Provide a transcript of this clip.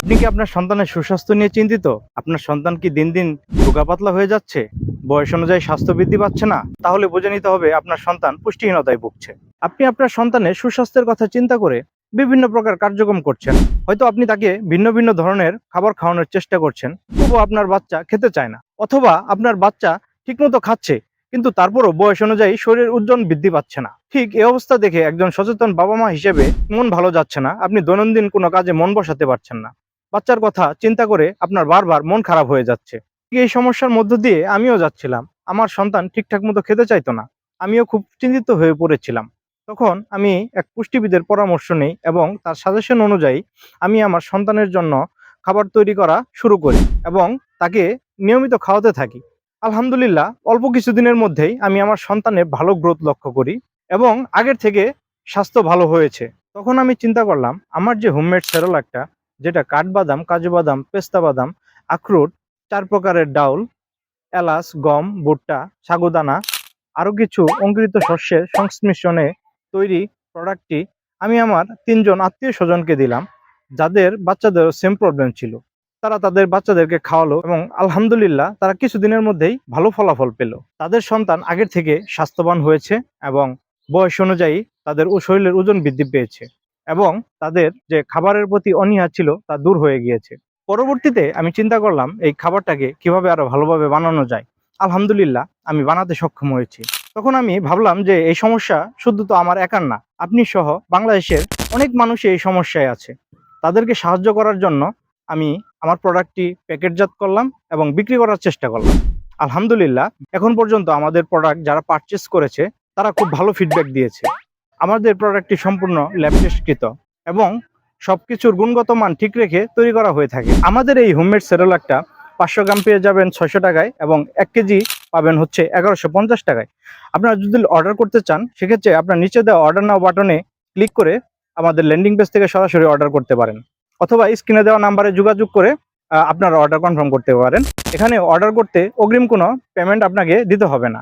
আপনি কি আপনার সন্তানের সুস্বাস্থ্য নিয়ে চিন্তিত? আপনার সন্তান কি দিন দিন রোগা পাতলা হয়ে যাচ্ছে? বয়স অনুযায়ী স্বাস্থ্য বৃদ্ধি পাচ্ছে না? তাহলে বুঝে নিতে হবে আপনার সন্তান পুষ্টিহীনতায় ভুগছে। আপনি আপনার সন্তানের সুস্বাস্থ্যের কথা চিন্তা করে বিভিন্ন প্রকার কার্যক্রম করছেন। হয়তো আপনি তাকে ভিন্ন ভিন্ন ধরনের খাবার খাওয়ানোর চেষ্টা করছেন, তবুও আপনার বাচ্চা খেতে চায় না। অথবা আপনার বাচ্চা ঠিকমতো খাচ্ছে, কিন্তু তারপরও বয়স অনুযায়ী শরীরের ওজন বৃদ্ধি পাচ্ছে না। ঠিক এই অবস্থা দেখে একজন সচেতন বাবা মা হিসেবে মন ভালো যাচ্ছে না। আপনি দৈনন্দিন কোনো কাজে মন বসাতে পারছেন না। বাচ্চার কথা চিন্তা করে আপনার বারবার মন খারাপ হয়ে যাচ্ছে। এই সমস্যার মধ্য দিয়ে আমিও যাচ্ছিলাম। আমার সন্তান ঠিকঠাক মতো খেতে চাইতো না। আমিও খুব চিন্তিত হয়ে পড়েছিলাম। তখন আমি এক পুষ্টিবিদের পরামর্শ নেই এবং তার সাজেশন অনুযায়ী আমি আমার সন্তানের জন্য খাবার তৈরি করা শুরু করি এবং তাকে নিয়মিত খাওয়াতে থাকি। আলহামদুলিল্লাহ, অল্প কিছুদিনের মধ্যেই আমি আমার সন্তানের ভালো গ্রোথ লক্ষ্য করি এবং আগের থেকে স্বাস্থ্য ভালো হয়েছে। তখন আমি চিন্তা করলাম, আমার যে হোমমেড সেরেলাকটা, যেটা কাঠবাদাম, কাজু বাদাম, পেস্তা বাদাম, আখরোট, ৪ প্রকারের ডাউল, এলাচ, গম, ভুট্টা, সাগুদানা, আরো কিছু অঙ্কুরিত শস্যের সংমিশ্রণে তৈরি প্রোডাক্টটি আমি আমার ৩ জন আত্মীয়-স্বজনকে দিলাম, যাদের বাচ্চাদেরও সেম প্রবলেম ছিল। তারা তাদের বাচ্চাদেরকে খাওয়ালো এবং আলহামদুলিল্লাহ তারা কিছুদিনের মধ্যেই ভালো ফলাফল পেল। তাদের সন্তান আগের থেকে স্বাস্থ্যবান হয়েছে এবং বয়স অনুযায়ী তাদের শরীরের ওজন বৃদ্ধি পেয়েছে এবং তাদের যে খাবারের প্রতি অনীহা ছিল তা দূর হয়ে গিয়েছে। পরবর্তীতে আমি চিন্তা করলাম এই খাবারটাকে কিভাবে আরো ভালোভাবে বানানো যায়। আলহামদুলিল্লাহ আমি বানাতে সক্ষম হয়েছি। তখন আমি ভাবলাম যে এই সমস্যা শুধু তো আমার একার না, আপনি সহ বাংলাদেশের অনেক মানুষই এই সমস্যায় আছে। তাদেরকে সাহায্য করার জন্য আমি আমার প্রোডাক্টটি প্যাকেটজাত করলাম এবং বিক্রি করার চেষ্টা করলাম। আলহামদুলিল্লাহ এখন পর্যন্ত আমাদের প্রোডাক্ট যারা পারচেজ করেছে তারা খুব ভালো ফিডব্যাক দিয়েছে। আমাদের প্রোডাক্টটি সম্পূর্ণ ল্যাব টেস্টকৃত এবং সবকিছুর গুণগত মান ঠিক রেখে তৈরি করা হয়ে থাকে। আমাদের এই হোমমেড সেরেলাকটা 500 গ্রাম পেয়ে যাবেন 600 টাকায় এবং 1 কেজি পাবেন হচ্ছে 1150 টাকায়। আপনারা যদি অর্ডার করতে চান, সেক্ষেত্রে আপনার নিচে দেওয়া অর্ডার নাও বাটনে ক্লিক করে আমাদের ল্যান্ডিং পেজ থেকে সরাসরি অর্ডার করতে পারেন, অথবা স্ক্রিনে দেওয়া নাম্বারে যোগাযোগ করে আপনারা অর্ডার কনফার্ম করতে পারেন। এখানে অর্ডার করতে অগ্রিম কোনো পেমেন্ট আপনাকে দিতে হবে না।